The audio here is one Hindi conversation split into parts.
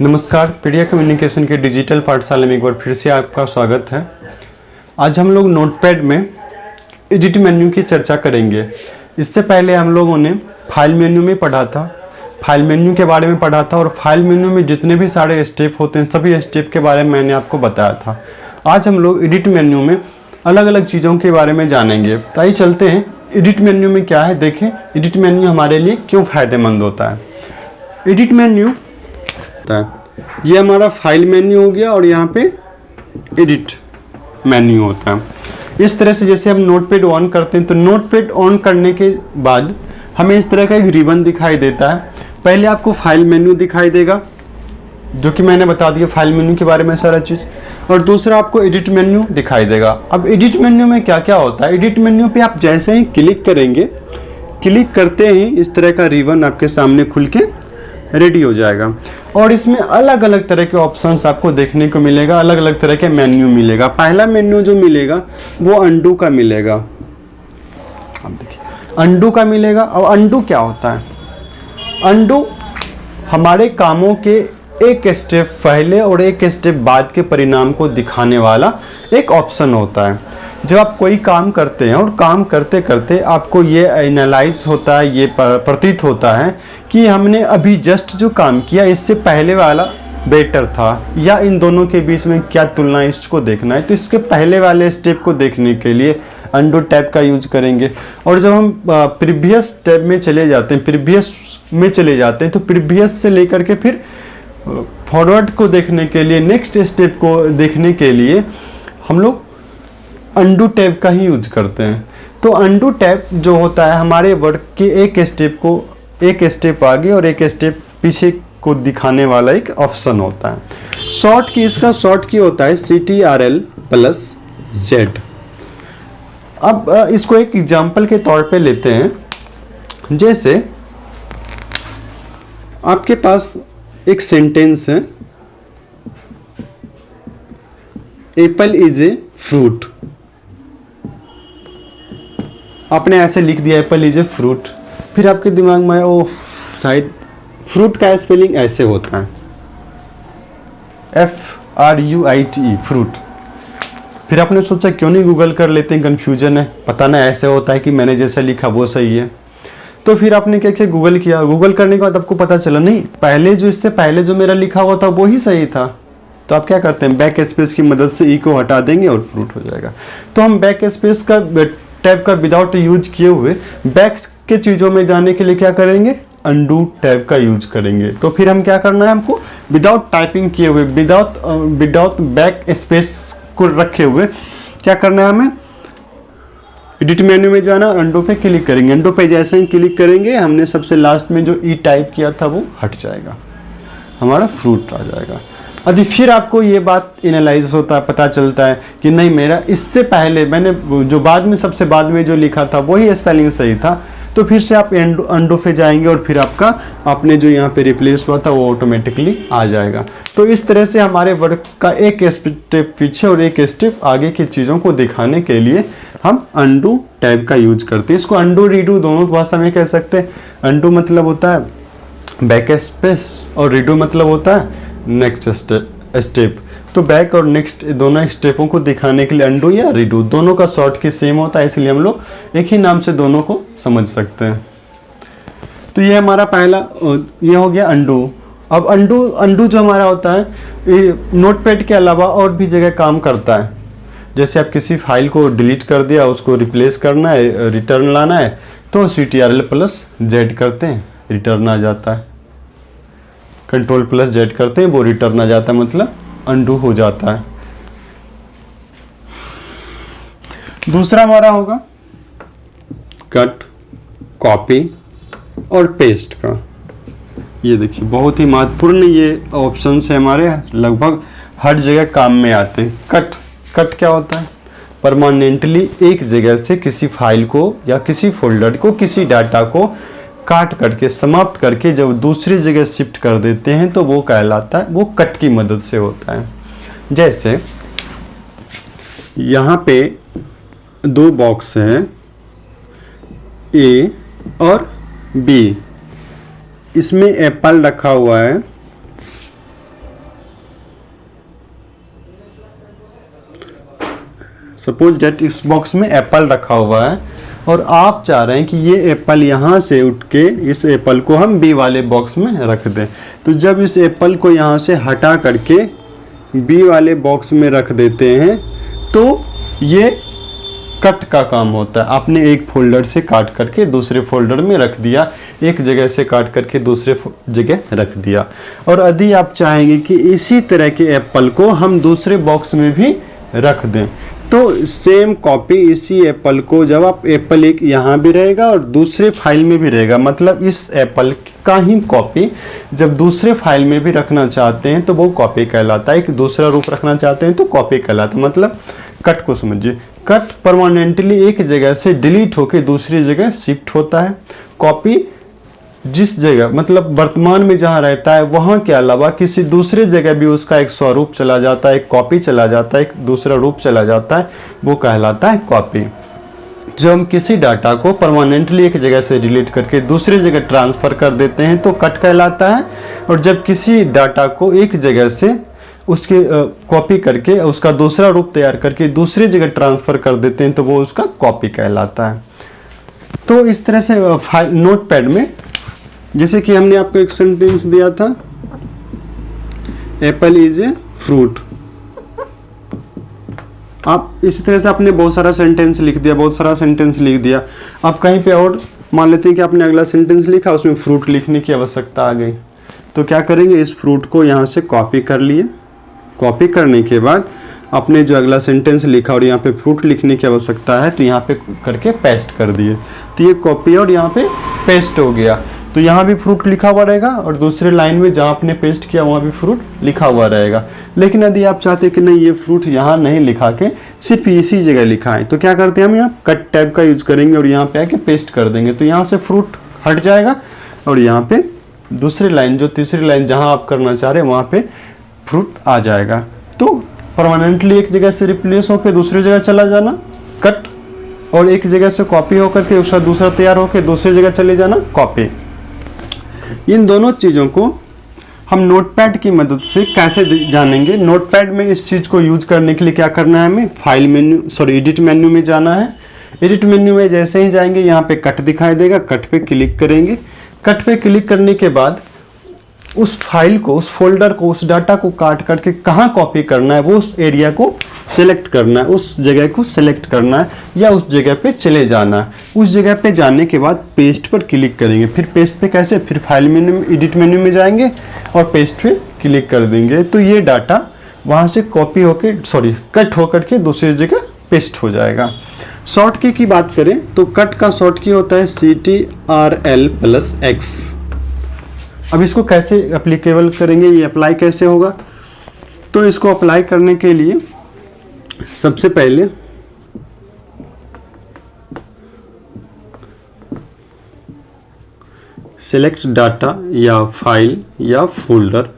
नमस्कार, पीडिया कम्युनिकेशन के डिजिटल पाठशाला में एक बार फिर से आपका स्वागत है। आज हम लोग नोटपैड में एडिट मेन्यू की चर्चा करेंगे। इससे पहले हम लोगों ने फाइल मेन्यू में पढ़ा था, फाइल मेन्यू के बारे में पढ़ा था और फाइल मेन्यू में जितने भी सारे स्टेप होते हैं सभी स्टेप के बारे में मैंने आपको बताया था। आज हम लोग एडिट मेन्यू में अलग अलग चीज़ों के बारे में जानेंगे। तो आइए चलते हैं, एडिट मेन्यू में क्या है देखें, एडिट मेन्यू हमारे लिए क्यों फ़ायदेमंद होता है। एडिट मेन्यू ये हमारा फाइल मेन्यू हो गया और यहाँ पे एडिट मेन्यू होता है। इस तरह से जैसे हम नोटपैड ऑन करते हैं तो नोटपैड ऑन करने के बाद हमें इस तरह का एक रिबन दिखाई देता है। पहले आपको फाइल मेन्यू दिखाई देगा जो कि मैंने बता दिया फाइल मेन्यू के बारे में सारा चीज़, और दूसरा आपको एडिट मेन्यू दिखाई देगा। अब एडिट मेन्यू में क्या क्या होता है, एडिट मेन्यू पे आप जैसे ही क्लिक करेंगे, क्लिक करते ही इस तरह का रिबन आपके सामने खुल के रेडी हो जाएगा और इसमें अलग अलग तरह के ऑप्शंस आपको देखने को मिलेगा, अलग अलग तरह के मेन्यू मिलेगा। पहला मेन्यू जो मिलेगा वो अंडू का मिलेगा। अब देखिए अंडू का मिलेगा। और अंडू क्या होता है, अंडू हमारे कामों के एक स्टेप पहले और एक स्टेप बाद के परिणाम को दिखाने वाला एक ऑप्शन होता है। जब आप कोई काम करते हैं और काम करते करते आपको ये एनालाइज होता है, ये प्रतीत होता है कि हमने अभी जस्ट जो काम किया इससे पहले वाला बेटर था, या इन दोनों के बीच में क्या तुलना है इसको देखना है। तो इसके पहले वाले स्टेप को देखने के लिए अंडू टैब का यूज करेंगे। और जब हम प्रीवियस टैब में चले जाते हैं, प्रीवियस में चले जाते हैं तो प्रीवियस से लेकर के फिर फॉरवर्ड को देखने के लिए, नेक्स्ट स्टेप को देखने के लिए हम लोग अंडू टैब का ही यूज करते हैं। तो अंडू टैब जो होता है हमारे वर्क के एक स्टेप को एक स्टेप आगे और एक स्टेप पीछे को दिखाने वाला एक ऑप्शन होता है। शॉर्ट की, इसका शॉर्ट की होता है CTRL+Z। अब इसको एक एग्जांपल के तौर पे लेते हैं। जैसे आपके पास एक सेंटेंस है, एप्पल इज ए फ्रूट। आपने ऐसे लिख दिया एप्पल इज ए फ्रूट, फिर आपके दिमाग में ओ शायद फ्रूट का स्पेलिंग ऐसे होता है, FRUIT फ्रूट। फिर आपने सोचा क्यों नहीं गूगल कर लेते हैं, कन्फ्यूजन है, पता ना ऐसे होता है कि मैंने जैसा लिखा वो सही है। तो फिर आपने क्या किया, गूगल किया। गूगल करने के बाद आपको पता चला नहीं, पहले जो इससे पहले जो मेरा लिखा हुआ था वो ही सही था। तो आप क्या करते हैं, बैक स्पेस की मदद से ई को हटा देंगे और फ्रूट हो जाएगा। तो हम बैक स्पेस का टैब का विदाउट यूज किए हुए बैक के चीज़ों में जाने के लिए क्या करेंगे, अंडू टैब का यूज करेंगे। तो फिर हम क्या करना है, हमको विदाउट टाइपिंग किए हुए, विदाउट बैक स्पेस को रखे हुए क्या करना है, हमें एडिट मेन्यू में जाना, अंडू पे क्लिक करेंगे। अंडू पे जैसे ही क्लिक करेंगे हमने सबसे लास्ट में जो ई टाइप किया था वो हट जाएगा, हमारा फ्रूट आ जाएगा। यदि फिर आपको ये बात एनालाइज होता है, पता चलता है कि नहीं मेरा इससे पहले मैंने जो बाद में सबसे बाद में जो लिखा था वही स्पेलिंग सही था, तो फिर से आप अंडू पे जाएंगे और फिर आपका आपने जो यहाँ पे रिप्लेस हुआ था वो ऑटोमेटिकली आ जाएगा। तो इस तरह से हमारे वर्क का एक स्टेप पीछे और एक स्टेप आगे की चीज़ों को दिखाने के लिए हम अंडू टैब का यूज करते हैं। इसको अंडू रीडू दोनों भाषा में कह सकते हैं। अंडू मतलब होता है बैक स्पेस और रीडू मतलब होता है नेक्स्ट स्टेप। तो बैक और नेक्स्ट दोनों स्टेपों को दिखाने के लिए अंडू या रीडू दोनों का शॉर्ट की सेम होता है, इसलिए हम लोग एक ही नाम से दोनों को समझ सकते हैं। तो ये हमारा पहला ये हो गया अंडू। अब अंडू जो हमारा होता है ये नोटपैड के अलावा और भी जगह काम करता है। जैसे आप किसी फाइल को डिलीट कर दिया, उसको रिप्लेस करना है, रिटर्न लाना है, तो CTRL+Z करते हैं, रिटर्न आ जाता है। Ctrl+Z करते हैं, वो रिटर्न आ जाता है, मतलब अंडू हो जाता है। दूसरा हमारा होगा कट, कॉपी और पेस्ट का। ये देखिए बहुत ही महत्वपूर्ण ये ऑप्शन है, हमारे लगभग हर जगह काम में आते हैं। कट क्या होता है, परमानेंटली एक जगह से किसी फाइल को या किसी फोल्डर को, किसी डाटा को काट करके समाप्त करके जब दूसरी जगह शिफ्ट कर देते हैं तो वो कहलाता है, वो कट की मदद से होता है। जैसे यहाँ पे दो बॉक्स हैं A और B, इसमें एप्पल रखा हुआ है सपोज डेट इस बॉक्स में एप्पल रखा हुआ है और आप चाह रहे हैं कि ये एप्पल यहाँ से उठ के इस एप्पल को हम बी वाले बॉक्स में रख दें। तो जब इस एप्पल को यहाँ से हटा करके बी वाले बॉक्स में रख देते हैं तो ये कट का काम होता है। आपने एक फोल्डर से काट करके दूसरे फोल्डर में रख दिया, एक जगह से काट करके दूसरे जगह रख दिया। और यदि आप चाहेंगे कि इसी तरह के एप्पल को हम दूसरे बॉक्स में भी रख दें तो सेम कॉपी इसी एप्पल को जब आप एप्पल एक यहाँ भी रहेगा और दूसरे फाइल में भी रहेगा, मतलब इस एप्पल का ही कॉपी जब दूसरे फाइल में भी रखना चाहते हैं तो वो कॉपी कहलाता है। एक दूसरा रूप रखना चाहते हैं तो कॉपी कहलाता है। मतलब कट को समझिए, कट परमानेंटली एक जगह से डिलीट होकर दूसरी जगह शिफ्ट होता है। कॉपी जिस जगह मतलब वर्तमान में जहाँ रहता है वहाँ के अलावा किसी दूसरे जगह भी उसका एक स्वरूप चला जाता है, एक कॉपी चला जाता है, एक दूसरा रूप चला जाता है, वो कहलाता है कॉपी। जब हम किसी डाटा को परमानेंटली एक जगह से डिलीट करके दूसरी जगह ट्रांसफ़र कर देते हैं तो कट कहलाता है। और जब किसी डाटा को एक जगह से उसके कॉपी करके उसका दूसरा रूप तैयार करके दूसरी जगह ट्रांसफ़र कर देते हैं तो वो उसका कॉपी कहलाता है। तो इस तरह से नोटपैड में जैसे कि हमने आपको एक सेंटेंस दिया था, एप्पल इज ए फ्रूट। आप इसी तरह से आपने बहुत सारा सेंटेंस लिख दिया, आप कहीं पे और मान लेते हैं कि आपने अगला सेंटेंस लिखा, उसमें फ्रूट लिखने की आवश्यकता आ गई। तो क्या करेंगे, इस फ्रूट को यहाँ से कॉपी कर लिए। कॉपी करने के बाद आपने जो अगला सेंटेंस लिखा और यहाँ पे फ्रूट लिखने की आवश्यकता है तो यहाँ पे करके पेस्ट कर दिए, तो ये कॉपी और यहाँ पे पेस्ट हो गया। तो यहाँ भी फ्रूट लिखा हुआ रहेगा और दूसरे लाइन में जहाँ आपने पेस्ट किया वहाँ भी फ्रूट लिखा हुआ रहेगा। लेकिन यदि आप चाहते हैं कि नहीं ये फ्रूट यहाँ नहीं लिखा के सिर्फ इसी जगह लिखा है तो क्या करते हैं, हम यहाँ कट टैब का यूज करेंगे और यहाँ पे आके पेस्ट कर देंगे। तो यहाँ से फ्रूट हट जाएगा और यहाँ पे दूसरी लाइन जो तीसरी लाइन जहाँ आप करना चाह रहे हैं वहाँ पे फ्रूट आ जाएगा। तो परमानेंटली एक जगह से रिप्लेस होकर दूसरी जगह चला जाना कट, और एक जगह से कॉपी होकर के उसका दूसरा तैयार होकर दूसरी जगह चले जाना कॉपी। इन दोनों चीज़ों को हम नोटपैड की मदद से कैसे जानेंगे। नोटपैड में इस चीज़ को यूज करने के लिए क्या करना है, हमें फाइल मेन्यू एडिट मेन्यू में जाना है। एडिट मेन्यू में जैसे ही जाएंगे यहाँ पे कट दिखाई देगा, कट पे क्लिक करेंगे। कट पे क्लिक करने के बाद उस फाइल को, उस फोल्डर को, उस डाटा को काट करके कहाँ कॉपी करना है वो उस एरिया को सिलेक्ट करना है, उस जगह को सिलेक्ट करना है या उस जगह पे चले जाना है। उस जगह पे जाने के बाद पेस्ट पर क्लिक करेंगे। फिर पेस्ट पे कैसे, फिर फाइल मेन्यू में एडिट मेन्यू में जाएंगे और पेस्ट पे क्लिक कर देंगे तो ये डाटा वहाँ से कॉपी होके कट होकर के दूसरी जगह पेस्ट हो जाएगा। शॉर्ट की बात करें तो कट का शॉर्ट की होता है CTRL+X। अब इसको कैसे एप्लीकेबल करेंगे, ये अप्लाई कैसे होगा, तो इसको अप्लाई करने के लिए सबसे पहले सेलेक्ट डाटा या फाइल या फोल्डर,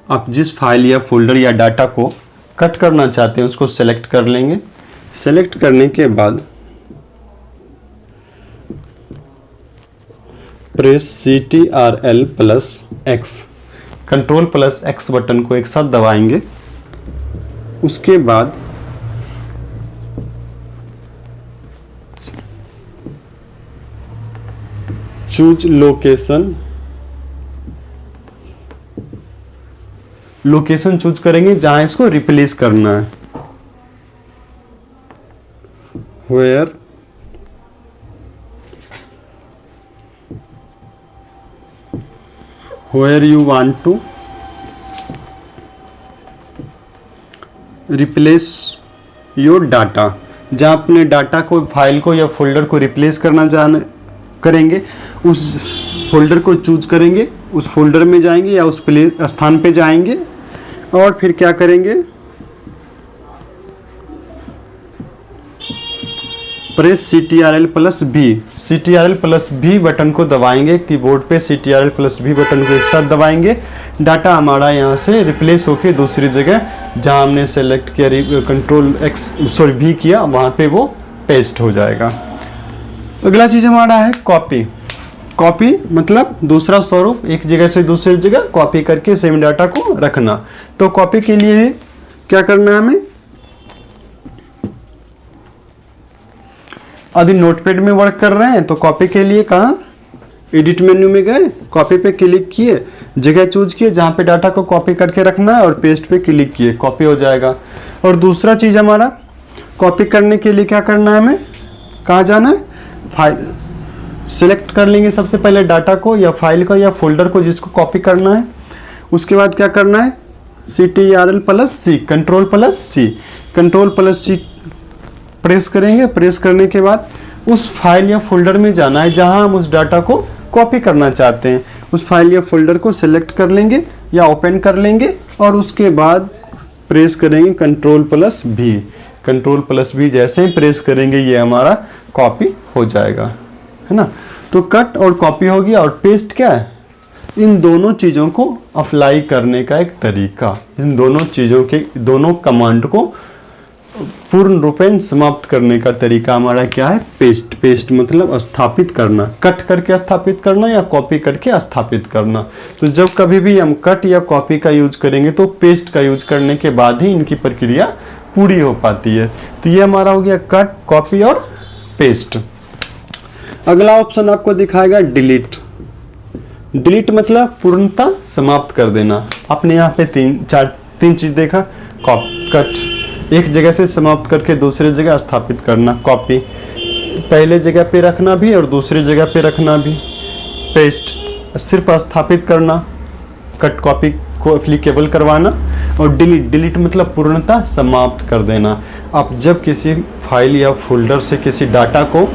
आप जिस फाइल या फोल्डर या डाटा को कट करना चाहते हैं उसको सेलेक्ट कर लेंगे। सेलेक्ट करने के बाद प्रेस CTRL+X, Ctrl+X बटन को एक साथ दबाएंगे। उसके बाद चूज लोकेशन चूज करेंगे जहां इसको रिप्लेस करना है। where you want to replace your data, जहाँ अपने डाटा को, फाइल को या फोल्डर को रिप्लेस करना करेंगे उस फोल्डर को चूज करेंगे, उस फोल्डर में जाएंगे या उस स्थान पे जाएंगे और फिर क्या करेंगे, प्रेस CTRL+V बटन को दबाएंगे। कीबोर्ड पे CTRL+V बटन को एक साथ दबाएंगे। डाटा हमारा यहाँ से रिप्लेस होके दूसरी जगह जहाँ हमने सेलेक्ट किया V किया वहाँ पे वो पेस्ट हो जाएगा। अगला चीज़ हमारा है कॉपी। कॉपी मतलब दूसरा स्वरूप, एक जगह से दूसरी जगह कॉपी करके सेम डाटा को रखना। तो कॉपी के लिए क्या करना है, हमें यदि नोटपैड में वर्क कर रहे हैं तो कॉपी के लिए कहाँ एडिट मेन्यू में गए, कॉपी पे क्लिक किए, जगह चूज किए जहाँ पे डाटा को कॉपी करके रखना है और पेस्ट पे क्लिक किए, कॉपी हो जाएगा। और दूसरा चीज़ हमारा कॉपी करने के लिए क्या करना है, हमें कहाँ जाना है, फाइल सेलेक्ट कर लेंगे सबसे पहले डाटा को या फाइल को या फोल्डर को जिसको कॉपी करना है। उसके बाद क्या करना है, CTRL+C, कंट्रोल+C प्रेस करेंगे। प्रेस करने के बाद उस फाइल या फोल्डर में जाना है जहां हम उस डाटा को कॉपी करना चाहते हैं। उस फाइल या फोल्डर को सिलेक्ट कर लेंगे या ओपन कर लेंगे और उसके बाद प्रेस करेंगे कंट्रोल+V जैसे ही प्रेस करेंगे ये हमारा कॉपी हो जाएगा, है ना। तो कट और कॉपी हो गया। और पेस्ट क्या है, इन दोनों चीज़ों को अप्लाई करने का एक तरीका, इन दोनों चीज़ों के दोनों कमांड को पूर्ण रूपेण समाप्त करने का तरीका हमारा क्या है, पेस्ट। पेस्ट मतलब स्थापित करना, कट करके स्थापित करना या कॉपी करके स्थापित करना। तो जब कभी भी हम कट या कॉपी का यूज करेंगे तो पेस्ट का यूज करने के बाद ही इनकी प्रक्रिया पूरी हो पाती है। तो ये हमारा हो गया कट, कॉपी और पेस्ट। अगला ऑप्शन आपको दिखाएगा डिलीट। डिलीट मतलब पूर्णतः समाप्त कर देना। आपने यहाँ पे तीन चीज देखा, कट एक जगह से समाप्त करके दूसरी जगह स्थापित करना, कॉपी पहले जगह पे रखना भी और दूसरी जगह पे रखना भी, पेस्ट सिर्फ स्थापित करना, कट कॉपी को एप्लीकेबल करवाना, और डिलीट मतलब पूर्णतः समाप्त कर देना। आप जब किसी फाइल या फोल्डर से किसी डाटा को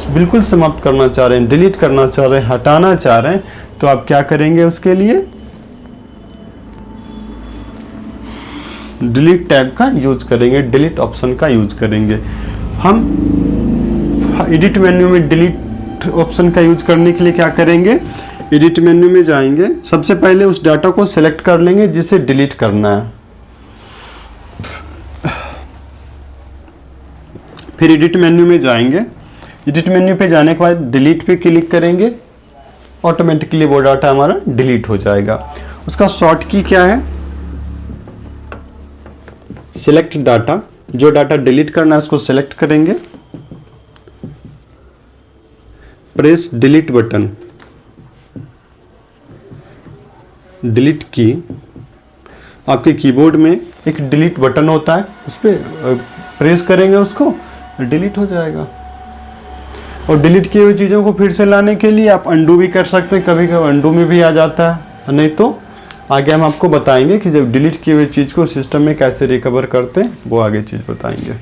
बिल्कुल समाप्त करना चाह रहे हैं, डिलीट करना चाह रहे हैं, हटाना चाह रहे हैं, तो आप क्या करेंगे, उसके लिए डिलीट टैब का यूज करेंगे, डिलीट ऑप्शन का यूज करेंगे। हम एडिट मेन्यू में डिलीट ऑप्शन का यूज करने के लिए क्या करेंगे, एडिट मेन्यू में जाएंगे, सबसे पहले उस डाटा को सेलेक्ट कर लेंगे जिसे डिलीट करना है। फिर एडिट मेन्यू में जाएंगे, एडिट मेन्यू पे जाने के बाद डिलीट पे क्लिक करेंगे, ऑटोमेटिकली वो डाटा हमारा डिलीट हो जाएगा। उसका शॉर्ट की क्या है, सिलेक्ट डाटा, जो डाटा डिलीट करना है उसको सिलेक्ट करेंगे, प्रेस डिलीट बटन, डिलीट की। आपके कीबोर्ड में एक डिलीट बटन होता है, उस पर प्रेस करेंगे, उसको डिलीट हो जाएगा। और डिलीट किए हुए चीज़ों को फिर से लाने के लिए आप अंडू भी कर सकते हैं, कभी कभी अंडू में भी आ जाता है, नहीं तो आगे हम आपको बताएंगे कि जब डिलीट किए हुए चीज़ को सिस्टम में कैसे रिकवर करते हैं, वो आगे चीज़ बताएंगे।